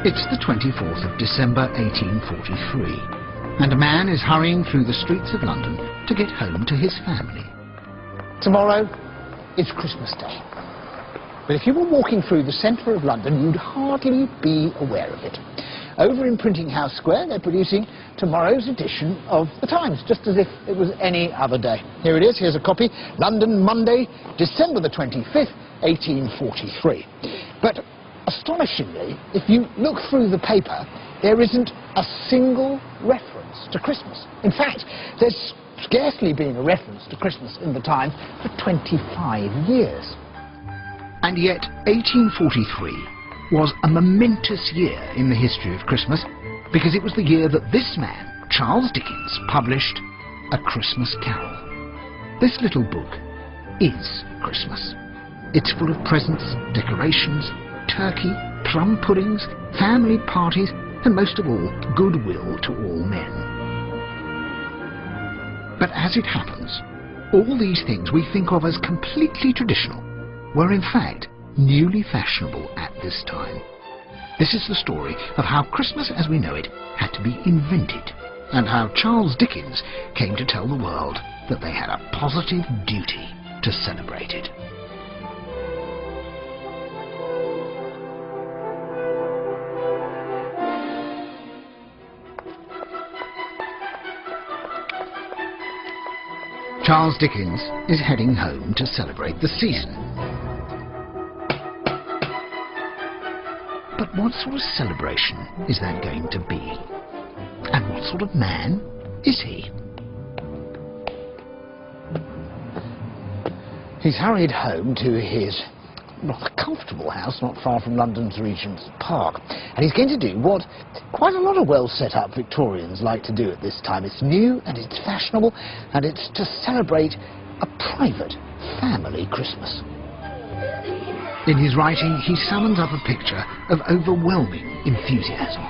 It's the 24th of December 1843, and a man is hurrying through the streets of London to get home to his family. Tomorrow is Christmas Day. But if you were walking through the centre of London, you'd hardly be aware of it. Over in Printing House Square, they're producing tomorrow's edition of The Times, just as if it was any other day. Here it is, here's a copy. London, Monday, December the 25th, 1843. But astonishingly, if you look through the paper, there isn't a single reference to Christmas. In fact, there's scarcely been a reference to Christmas in the Times for 25 years. And yet, 1843 was a momentous year in the history of Christmas, because it was the year that this man, Charles Dickens, published A Christmas Carol. This little book is Christmas. It's full of presents, decorations, turkey, plum puddings, family parties, and most of all, goodwill to all men. But as it happens, all these things we think of as completely traditional were in fact newly fashionable at this time. This is the story of how Christmas as we know it had to be invented, and how Charles Dickens came to tell the world that they had a positive duty to celebrate it. Charles Dickens is heading home to celebrate the season. But what sort of celebration is that going to be? And what sort of man is he? He's hurried home to his rather comfortable house not far from London's Regent's Park. And he's going to do what quite a lot of well-set-up Victorians like to do at this time. It's new and it's fashionable, and it's to celebrate a private family Christmas. In his writing, he summons up a picture of overwhelming enthusiasm.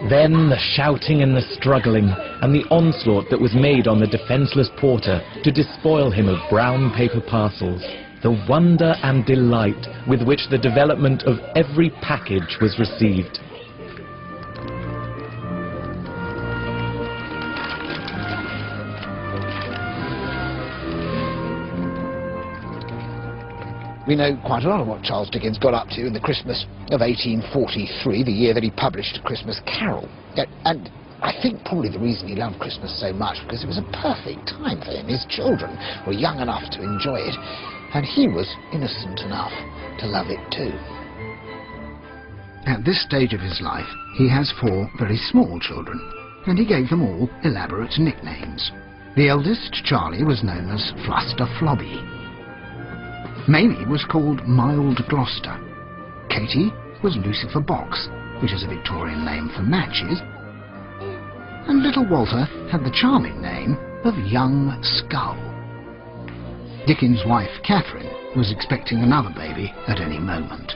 Then the shouting and the struggling, and the onslaught that was made on the defenceless porter to despoil him of brown paper parcels. The wonder and delight with which the development of every package was received. We know quite a lot of what Charles Dickens got up to in the Christmas of 1843, the year that he published A Christmas Carol. And I think probably the reason he loved Christmas so much, because it was a perfect time for him. His children were young enough to enjoy it, and he was innocent enough to love it too. At this stage of his life, he has 4 very small children, and he gave them all elaborate nicknames. The eldest, Charlie, was known as Fluster Flobby. Mamie was called Mild Gloucester. Katie was Lucifer Box, which is a Victorian name for matches. And little Walter had the charming name of Young Skull. Dickens' wife, Catherine, was expecting another baby at any moment.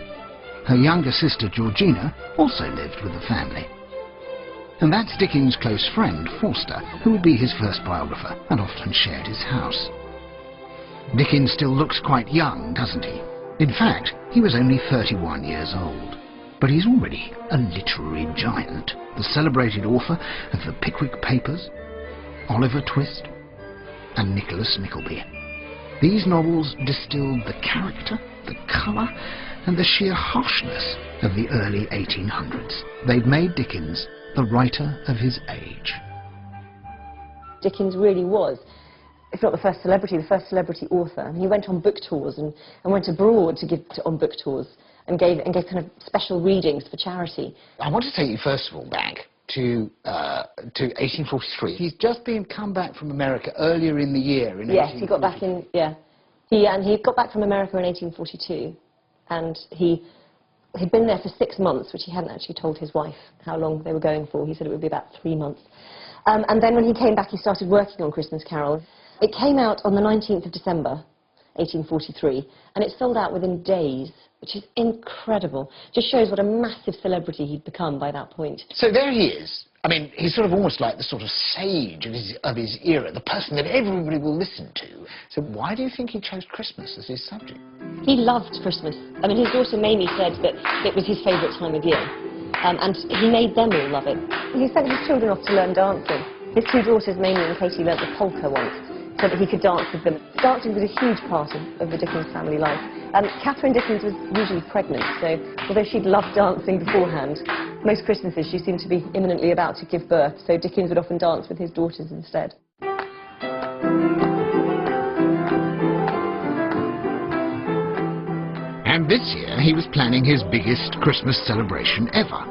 Her younger sister, Georgina, also lived with the family. And that's Dickens' close friend, Forster, who would be his first biographer and often shared his house. Dickens still looks quite young, doesn't he? In fact, he was only 31 years old. But he's already a literary giant, the celebrated author of the Pickwick Papers, Oliver Twist, and Nicholas Nickleby. These novels distilled the character, the colour, and the sheer harshness of the early 1800s. They'd made Dickens the writer of his age. Dickens really was, if not the first celebrity author. And he went on book tours and went abroad to give on book tours and gave kind of special readings for charity. I want to take you first of all back to 1843. He's just come back from America earlier in the year. Yes, he got back in, yeah. He got back from America in 1842, and he had been there for 6 months, which he hadn't actually told his wife how long they were going for. He said it would be about 3 months. And then when he came back, he started working on Christmas Carol. It came out on the 19th of December, 1843, and it sold out within days, which is incredible. Just shows what a massive celebrity he'd become by that point. So there he is. I mean, he's sort of almost like the sort of sage of his era, the person that everybody will listen to. So why do you think he chose Christmas as his subject? He loved Christmas. I mean, his daughter Mamie said that it was his favourite time of year. and he made them all love it. He sent his children off to learn dancing. His two daughters, Mamie and Katie, learnt the polka once, so that he could dance with them. Dancing was a huge part of the Dickens family life. Catherine Dickens was usually pregnant, so although she'd loved dancing beforehand, most Christmases she seemed to be imminently about to give birth, so Dickens would often dance with his daughters instead. And this year he was planning his biggest Christmas celebration ever.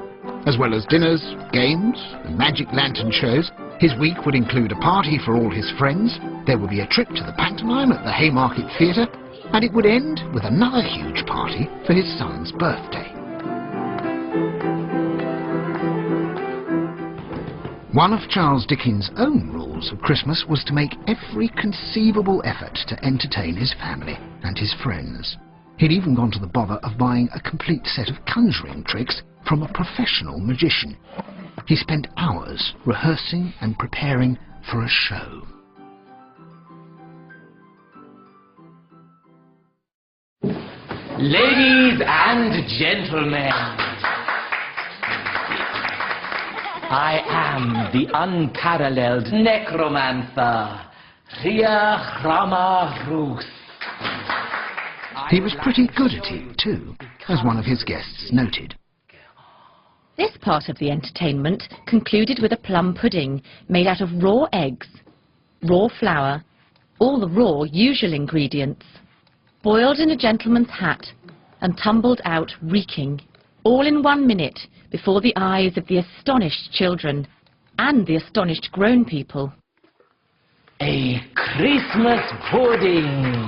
As well as dinners, games, and magic lantern shows, his week would include a party for all his friends, there would be a trip to the pantomime at the Haymarket Theatre, and it would end with another huge party for his son's birthday. One of Charles Dickens' own rules of Christmas was to make every conceivable effort to entertain his family and his friends. He'd even gone to the bother of buying a complete set of conjuring tricks from a professional magician. He spent hours rehearsing and preparing for a show. Ladies and gentlemen, I am the unparalleled necromancer, Ria Rama Rus. He was pretty good at it too, as one of his guests noted. This part of the entertainment concluded with a plum pudding made out of raw eggs, raw flour, all the raw usual ingredients, boiled in a gentleman's hat and tumbled out reeking, all in 1 minute before the eyes of the astonished children and the astonished grown people. A Christmas pudding!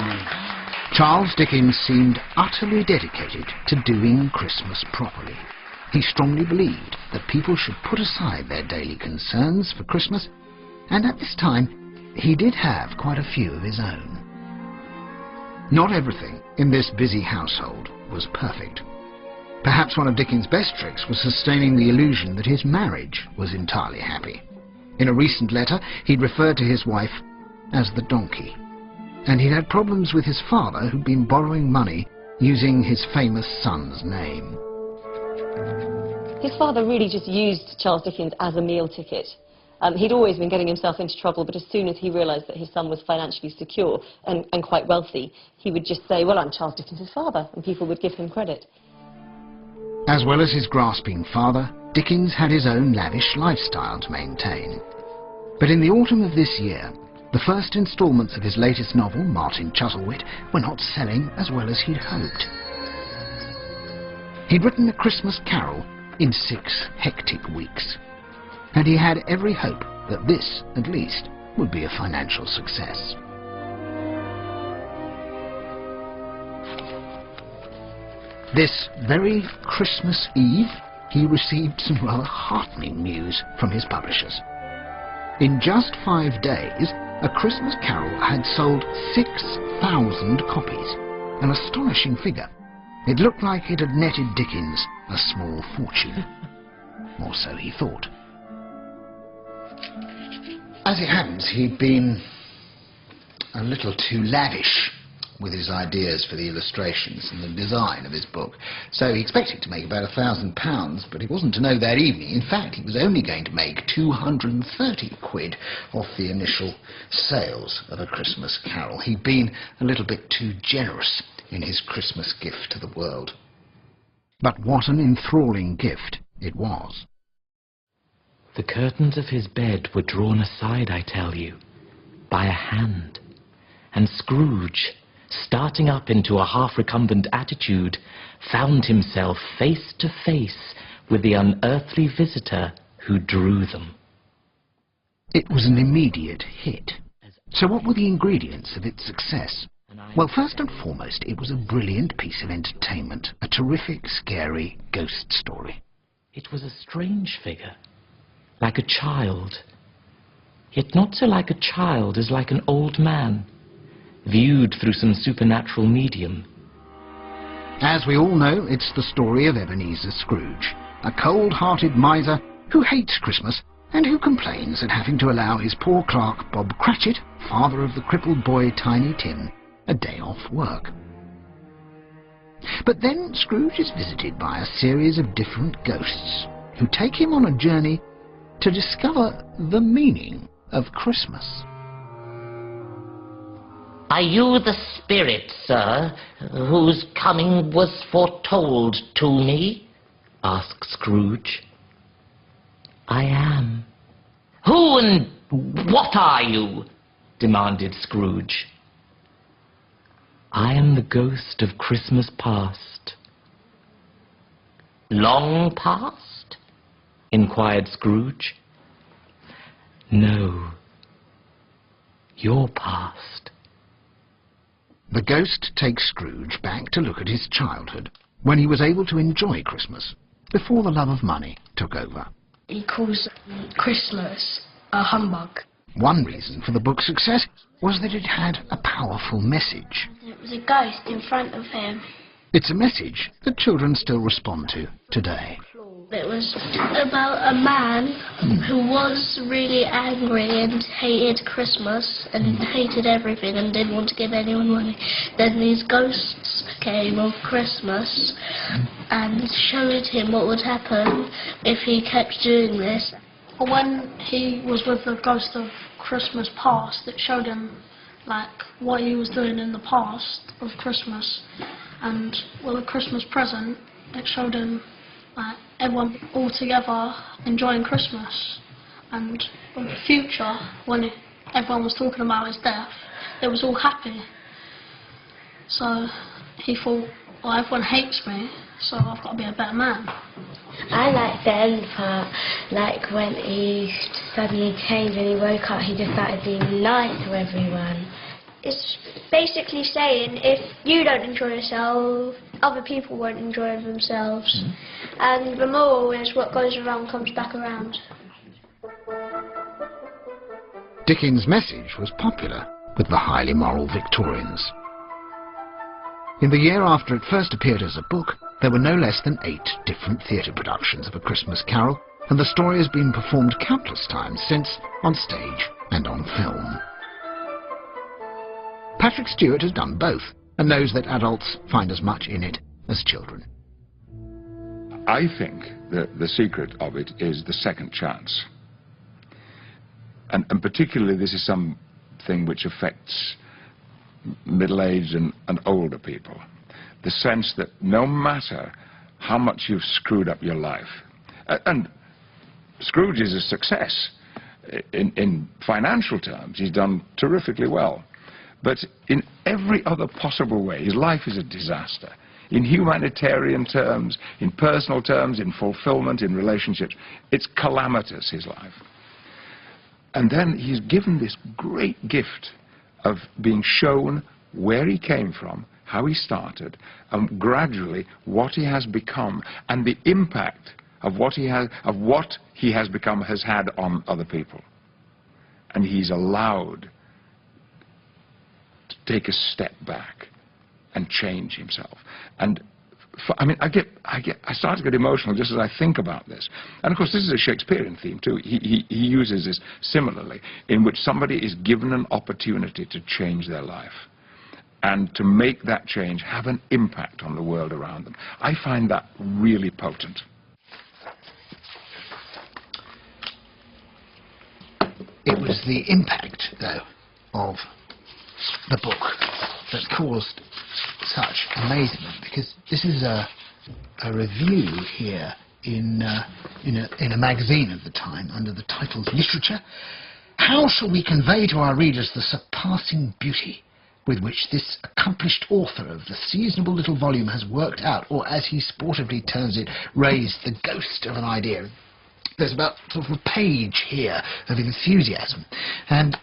Charles Dickens seemed utterly dedicated to doing Christmas properly. He strongly believed that people should put aside their daily concerns for Christmas, and at this time he did have quite a few of his own. Not everything in this busy household was perfect. Perhaps one of Dickens' best tricks was sustaining the illusion that his marriage was entirely happy. In a recent letter, he'd referred to his wife as the donkey, and he'd had problems with his father, who'd been borrowing money using his famous son's name. His father really just used Charles Dickens as a meal ticket. He'd always been getting himself into trouble, but as soon as he realised that his son was financially secure and quite wealthy, he would just say, well, I'm Charles Dickens' father, and people would give him credit. As well as his grasping father, Dickens had his own lavish lifestyle to maintain. But in the autumn of this year, the first instalments of his latest novel, Martin Chuzzlewit, were not selling as well as he'd hoped. He'd written A Christmas Carol in 6 hectic weeks, and he had every hope that this, at least, would be a financial success. This very Christmas Eve, he received some rather heartening news from his publishers. In just 5 days, A Christmas Carol had sold 6,000 copies, an astonishing figure. It looked like it had netted Dickens a small fortune. Or so he thought. As it happens, he'd been a little too lavish with his ideas for the illustrations and the design of his book. So he expected to make about £1,000, but he wasn't to know that evening. In fact, he was only going to make 230 quid off the initial sales of A Christmas Carol. He'd been a little bit too generous in his Christmas gift to the world. But what an enthralling gift it was. The curtains of his bed were drawn aside, I tell you, by a hand, and Scrooge, starting up into a half-recumbent attitude, found himself face to face with the unearthly visitor who drew them. It was an immediate hit. So what were the ingredients of its success? Well, first and foremost, it was a brilliant piece of entertainment, a terrific, scary ghost story. It was a strange figure, like a child, yet not so like a child as like an old man, viewed through some supernatural medium. As we all know, it's the story of Ebenezer Scrooge, a cold-hearted miser who hates Christmas and who complains at having to allow his poor clerk, Bob Cratchit, father of the crippled boy Tiny Tim, a day off work. But then Scrooge is visited by a series of different ghosts who take him on a journey to discover the meaning of Christmas. Are you the spirit, sir, whose coming was foretold to me? asked Scrooge. I am, Who and what are you? demanded Scrooge. I am the ghost of Christmas past. Long past? Inquired Scrooge. No, your past. The ghost takes Scrooge back to look at his childhood, when he was able to enjoy Christmas, before the love of money took over. He calls Christmas a humbug. One reason for the book's success was that it had a powerful message. It was a ghost in front of him. It's a message that children still respond to today. It was about a man who was really angry and hated Christmas and hated everything and didn't want to give anyone money. Then these ghosts came of Christmas and showed him what would happen if he kept doing this. When he was with the ghost of Christmas past, it showed him like what he was doing in the past of Christmas, and with a Christmas present, it showed him like everyone all together enjoying Christmas. And in the future, when everyone was talking about his death, they was all happy. So he thought, well, everyone hates me, so I've got to be a better man. I like the end part, like when he suddenly changed and he woke up, he just started being nice to everyone. It's basically saying if you don't enjoy yourself, other people won't enjoy themselves. And the moral is what goes around comes back around. Dickens' message was popular with the highly moral Victorians. In the year after it first appeared as a book, there were no less than 8 different theatre productions of A Christmas Carol, and the story has been performed countless times since, on stage and on film. Patrick Stewart has done both, and knows that adults find as much in it as children. I think that the secret of it is the second chance. And particularly this is something which affects middle-aged and older people. The sense that no matter how much you've screwed up your life, and Scrooge is a success in financial terms, he's done terrifically well. But in every other possible way, his life is a disaster. In humanitarian terms, in personal terms, in fulfillment, in relationships, it's calamitous, his life. And then he's given this great gift of being shown where he came from, how he started, and gradually what he has become, and the impact of what he has become has had on other people. And he's allowed to take a step back and change himself. And I start to get emotional just as I think about this. And of course this is a Shakespearean theme too. He uses this similarly, in which somebody is given an opportunity to change their life and to make that change have an impact on the world around them. I find that really potent. It was the impact, though, of the book that caused such amazement, because this is a review here in a magazine of the time under the titles Literature. How shall we convey to our readers the surpassing beauty with which this accomplished author of the seasonable little volume has worked out, or as he sportively terms it, raised the ghost of an idea? There's about sort of a page here of enthusiasm, and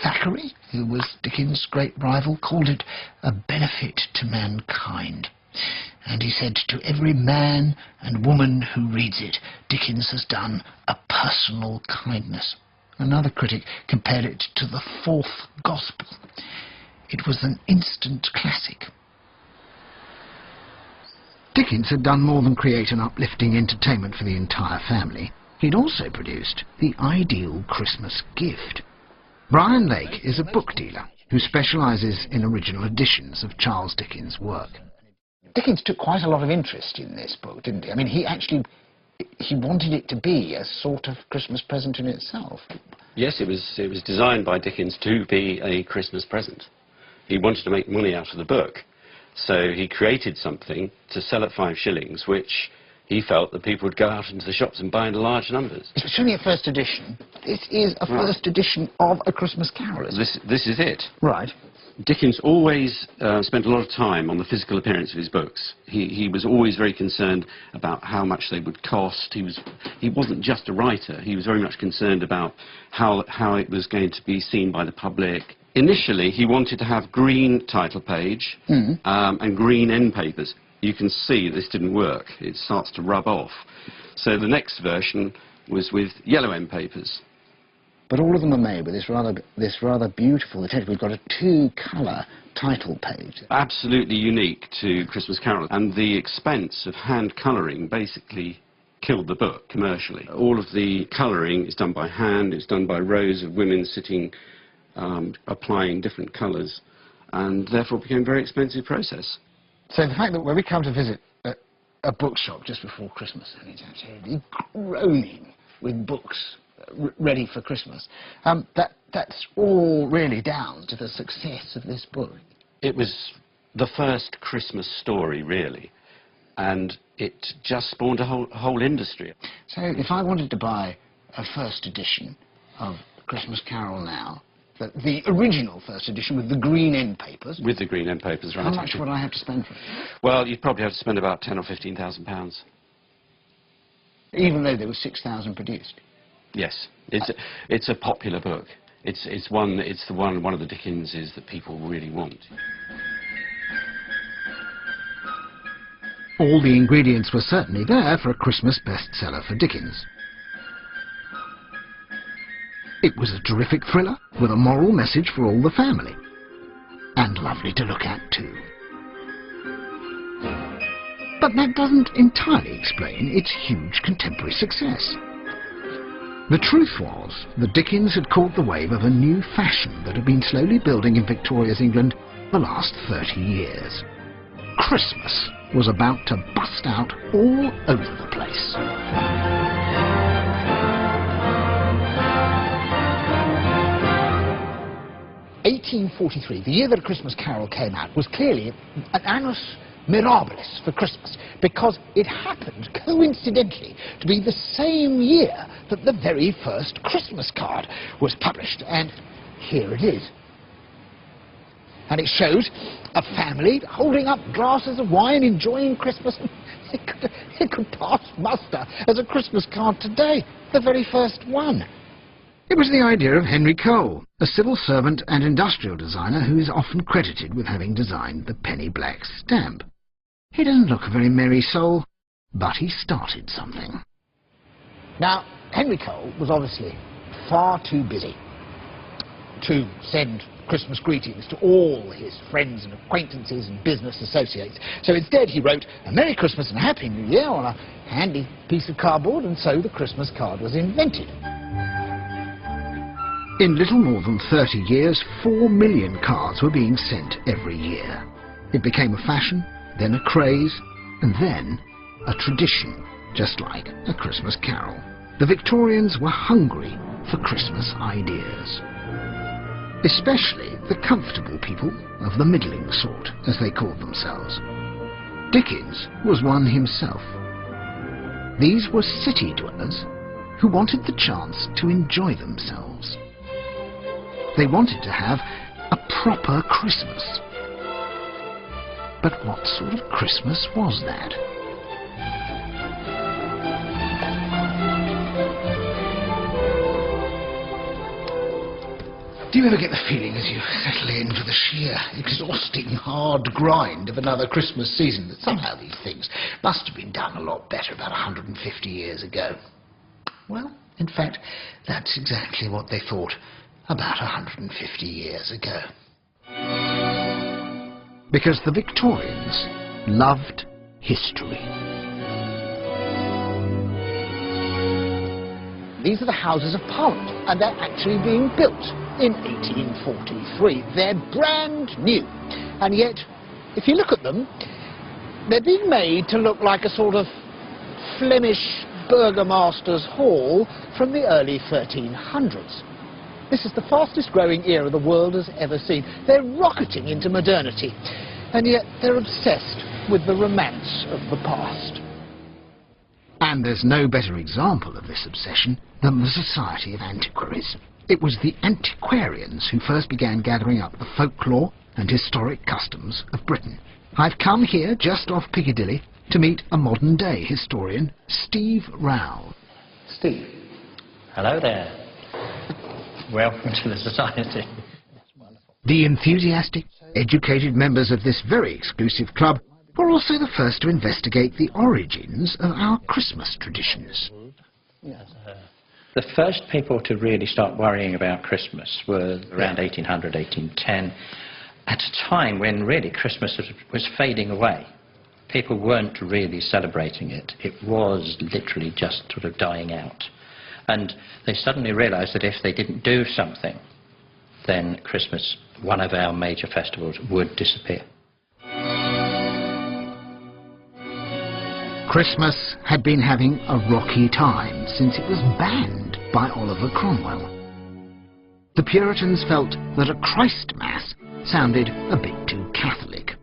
Thackeray, who was Dickens' great rival, called it a benefit to mankind. And he said, to every man and woman who reads it, Dickens has done a personal kindness. Another critic compared it to the fourth gospel. It was an instant classic. Dickens had done more than create an uplifting entertainment for the entire family. He'd also produced the ideal Christmas gift. Brian Lake is a book dealer who specialises in original editions of Charles Dickens' work. Dickens took quite a lot of interest in this book, didn't he? I mean, he wanted it to be a sort of Christmas present in itself. Yes, it was designed by Dickens to be a Christmas present. He wanted to make money out of the book, so he created something to sell at 5 shillings, which he felt that people would go out into the shops and buy in large numbers. It's only a first edition. This is a first edition of A Christmas Carol. This is it. Right. Dickens always spent a lot of time on the physical appearance of his books. He was always very concerned about how much they would cost. He wasn't just a writer. He was very much concerned about how it was going to be seen by the public. Initially, he wanted to have green title page and green end papers. You can see this didn't work. It starts to rub off. So the next version was with yellow end papers. But all of them are made with this rather beautiful attention. We've got a 2-colour title page. Absolutely unique to Christmas Carol. And the expense of hand colouring basically killed the book commercially. All of the colouring is done by hand. It's done by rows of women sitting, applying different colours, and therefore became a very expensive process. So the fact that when we come to visit a bookshop just before Christmas, and it's absolutely groaning with books ready for Christmas, that's all really down to the success of this book. It was the first Christmas story, really, and it just spawned a whole industry. So if I wanted to buy a first edition of Christmas Carol now, the original first edition with the green end papers... With the green end papers, right. How much would I have to spend for it? Well, you'd probably have to spend about £10,000 or £15,000. Even though there were 6,000 produced? Yes, it's a popular book. It's one of the Dickenses that people really want. All the ingredients were certainly there for a Christmas bestseller for Dickens. It was a terrific thriller with a moral message for all the family. And lovely to look at too. But that doesn't entirely explain its huge contemporary success. The truth was that Dickens had caught the wave of a new fashion that had been slowly building in Victoria's England the last 30 years. Christmas was about to bust out all over the place. 1843, the year that A Christmas Carol came out, was clearly an annus mirabilis for Christmas, because it happened, coincidentally, to be the same year that the very first Christmas card was published. And here it is. And it shows a family holding up glasses of wine, enjoying Christmas. It could pass muster as a Christmas card today, the very first one. It was the idea of Henry Cole, a civil servant and industrial designer who is often credited with having designed the penny black stamp. He doesn't look a very merry soul, but he started something. Now, Henry Cole was obviously far too busy to send Christmas greetings to all his friends and acquaintances and business associates. So instead he wrote a Merry Christmas and a Happy New Year on a handy piece of cardboard, and so the Christmas card was invented. In little more than 30 years, 4 million cards were being sent every year. It became a fashion, then a craze, and then a tradition, just like A Christmas Carol. The Victorians were hungry for Christmas ideas. Especially the comfortable people of the middling sort, as they called themselves. Dickens was one himself. These were city dwellers who wanted the chance to enjoy themselves. They wanted to have a proper Christmas. But what sort of Christmas was that? Do you ever get the feeling as you settle in for the sheer, exhausting, hard grind of another Christmas season that somehow these things must have been done a lot better about 150 years ago? Well, in fact, that's exactly what they thought about 150 years ago. Because the Victorians loved history. These are the Houses of Parliament, and they're actually being built in 1843. They're brand new, and yet, if you look at them, They're being made to look like a sort of Flemish burgomaster's hall from the early 1300s. This is the fastest growing era the world has ever seen. They're rocketing into modernity, and yet they're obsessed with the romance of the past. And there's no better example of this obsession than the Society of Antiquaries. It was the antiquarians who first began gathering up the folklore and historic customs of Britain. I've come here, just off Piccadilly, to meet a modern-day historian, Steve Rowell. Steve. Hello there. Welcome to the Society. The enthusiastic, educated members of this very exclusive club were also the first to investigate the origins of our Christmas traditions. The first people to really start worrying about Christmas were around 1800, 1810, at a time when really Christmas was fading away. People weren't really celebrating it. It was literally just sort of dying out. And they suddenly realized that if they didn't do something, then Christmas, one of our major festivals, would disappear. Christmas had been having a rocky time since it was banned by Oliver Cromwell. The Puritans felt that a Christ Mass sounded a bit too Catholic.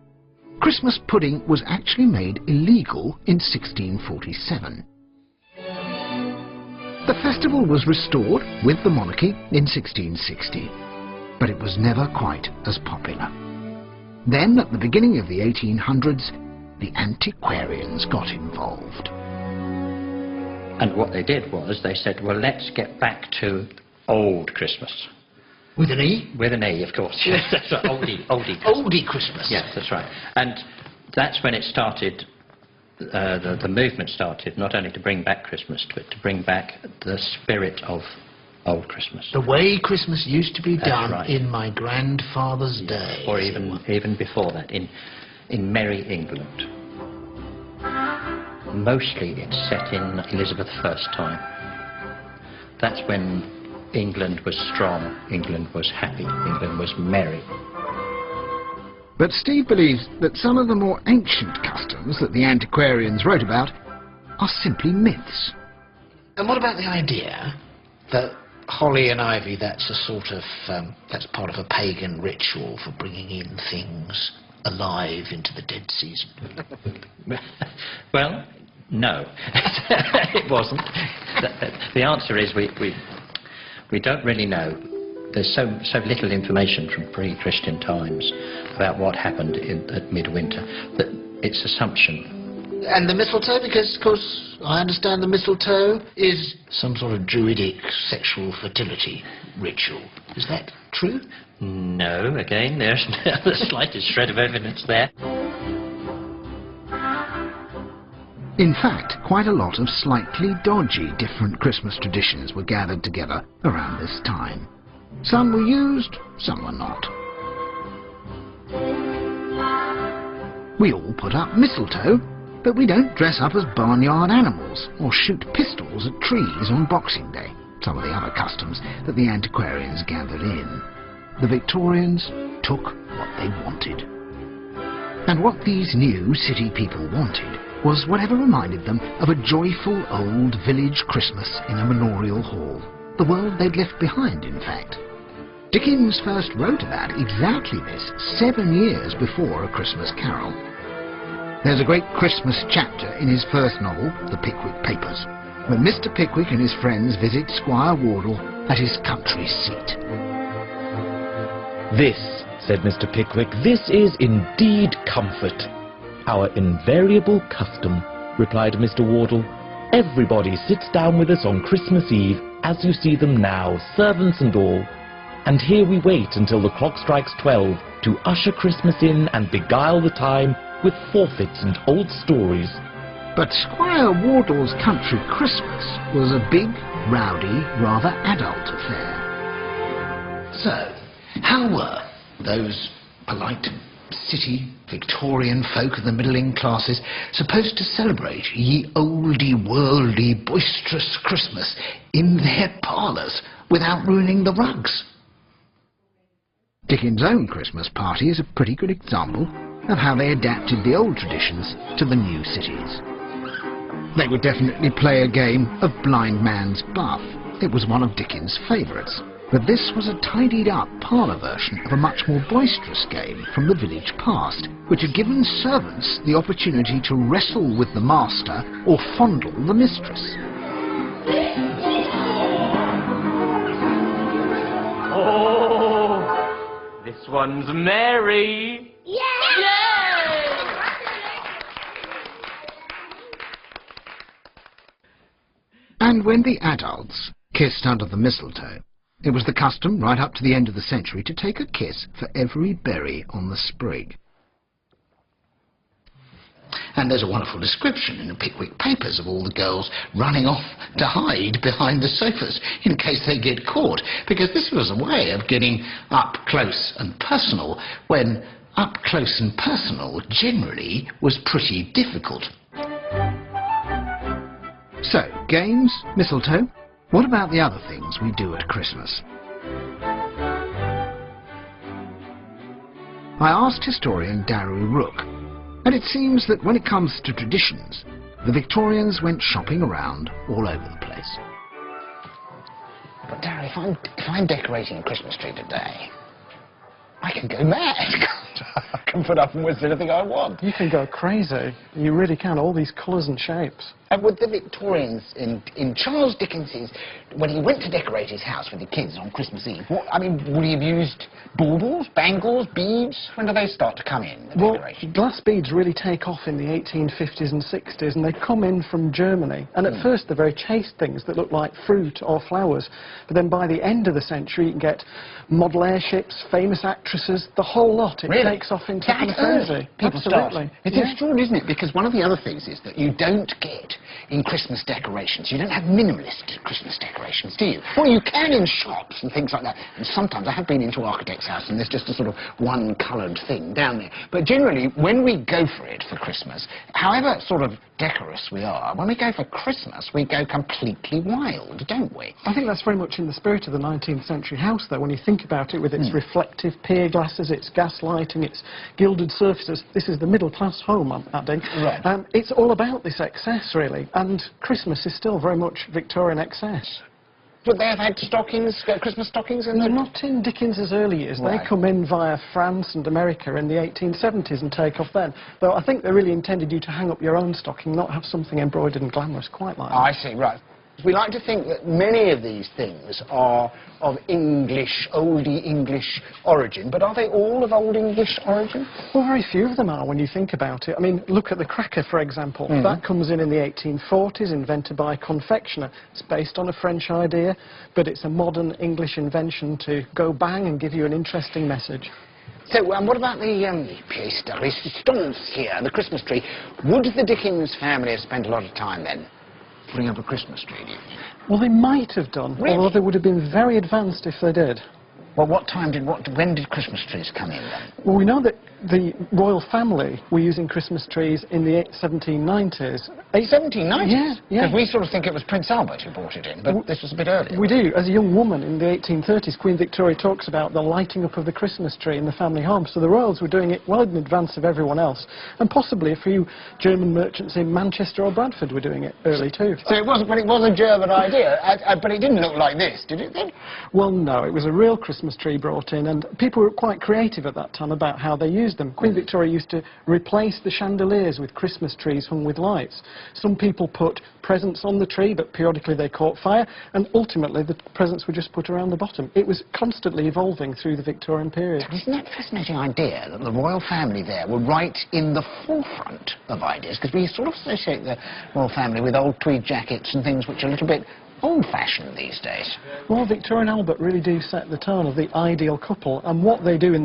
Christmas pudding was actually made illegal in 1647. The festival was restored with the monarchy in 1660, but it was never quite as popular. Then, at the beginning of the 1800s, the antiquarians got involved. And what they did was they said, well, let's get back to old Christmas. With an E? With an E, of course. Yes, that's right. Oldie Christmas. Oldie Christmas. Yes, that's right. And that's when it started, the movement started, not only to bring back Christmas, but to bring back the spirit of old Christmas. The way Christmas used to be That's done right. in my grandfather's day. Or even before that, in Merry England. Mostly it's set in Elizabeth I's time. That's when England was strong, England was happy, England was merry. But Steve believes that some of the more ancient customs that the antiquarians wrote about are simply myths. And what about the idea that holly and ivy, that's a sort of, that's part of a pagan ritual for bringing in things alive into the dead season? Well, no, it wasn't. The answer is we don't really know. There's so little information from pre-Christian times about what happened at midwinter that it's assumption. And the mistletoe, because of course I understand the mistletoe is some sort of druidic sexual fertility ritual. Is that true? No, again, there's not the slightest shred of evidence there. In fact, quite a lot of slightly dodgy different Christmas traditions were gathered together around this time. Some were used, some were not. We all put up mistletoe, but we don't dress up as barnyard animals or shoot pistols at trees on Boxing Day, some of the other customs that the antiquarians gathered in. The Victorians took what they wanted. And what these new city people wanted was whatever reminded them of a joyful old village Christmas in a manorial hall. The world they'd left behind, in fact. Dickens first wrote about exactly this 7 years before A Christmas Carol. There's a great Christmas chapter in his first novel, The Pickwick Papers, when Mr. Pickwick and his friends visit Squire Wardle at his country seat. "This," said Mr. Pickwick, "this is indeed comfort." "Our invariable custom," replied Mr. Wardle. "Everybody sits down with us on Christmas Eve, as you see them now, servants and all. And here we wait until the clock strikes 12 to usher Christmas in and beguile the time with forfeits and old stories." But Squire Wardle's country Christmas was a big, rowdy, rather adult affair. So, how were those polite city Victorian folk of the middling classes supposed to celebrate ye oldy worldy boisterous Christmas in their parlours without ruining the rugs? Dickens' own Christmas party is a pretty good example of how they adapted the old traditions to the new cities. They would definitely play a game of blind man's buff. It was one of Dickens' favourites. But this was a tidied-up parlour version of a much more boisterous game from the village past, which had given servants the opportunity to wrestle with the master or fondle the mistress. Oh, this one's Mary. Yeah! And when the adults kissed under the mistletoe, it was the custom right up to the end of the century to take a kiss for every berry on the sprig. And there's a wonderful description in the Pickwick Papers of all the girls running off to hide behind the sofas in case they get caught, because this was a way of getting up close and personal, when up close and personal generally was pretty difficult. So, games, mistletoe. What about the other things we do at Christmas? I asked historian Daru Rook, and it seems that when it comes to traditions, the Victorians went shopping around all over the place. But Daru, if I'm decorating a Christmas tree today, I can go mad. I can put up and with anything I want. You can go crazy. You really can. All these colours and shapes. And would the Victorians, in Charles Dickens's, when he went to decorate his house with the kids on Christmas Eve, would he have used baubles, bangles, beads? When do they start to come in, the decoration? Glass beads really take off in the 1850s and 60s, and they come in from Germany. And at first they're very chaste things that look like fruit or flowers. But then by the end of the century, you can get model airships, famous actresses, the whole lot. It takes off into kind of frenzy. People start. It's extraordinary, isn't it? Because one of the other things is that you don't get in Christmas decorations. You don't have minimalist Christmas decorations, do you? Well, you can in shops and things like that. And sometimes I have been into an architect's house and there's just a sort of one-coloured thing down there. But generally, when we go for it for Christmas, however sort of decorous we are, when we go for Christmas, we go completely wild, don't we? I think that's very much in the spirit of the 19th century house, though, when you think about it, with its reflective pier glasses, its gas lighting, its gilded surfaces. This is the middle-class home, I'm adding. Right. It's all about this excess, really, and Christmas is still very much Victorian excess. Would they have had stockings, Christmas stockings in them? Not in Dickens's early years. Right. They come in via France and America in the 1870s and take off then. Though I think they really intended you to hang up your own stocking, not have something embroidered and glamorous quite like that. I see, right. We like to think that many of these things are of English, oldie English origin, but are they all of old English origin? Well, very few of them are when you think about it. I mean, look at the cracker, for example. That comes in the 1840s, invented by a confectioner. It's based on a French idea, but it's a modern English invention to go bang and give you an interesting message. So, what about the pièce de résistance here, the Christmas tree? Would the Dickens family have spent a lot of time then putting up a Christmas tree, do you think? Well, they might have done, although they would have been very advanced if they did. Well, when did Christmas trees come in then? Well, we know that the royal family were using Christmas trees in the 1790s. 1790s? Yeah. Because we sort of think it was Prince Albert who brought it in, but this was a bit earlier. We do. As a young woman in the 1830s, Queen Victoria talks about the lighting up of the Christmas tree in the family home. So the royals were doing it well in advance of everyone else. And possibly a few German merchants in Manchester or Bradford were doing it early too. So it was a German idea, but it didn't look like this, did it then? Well, no. It was a real Christmas tree brought in, and people were quite creative at that time about how they used them. Queen Victoria used to replace the chandeliers with Christmas trees hung with lights. Some people put presents on the tree, but periodically they caught fire, and ultimately the presents were just put around the bottom. It was constantly evolving through the Victorian period. Isn't that a fascinating idea, that the royal family there were right in the forefront of ideas? Because we sort of associate the royal family with old tweed jackets and things which are a little bit old-fashioned these days. Well, Victoria and Albert really do set the tone of the ideal couple, and what they do in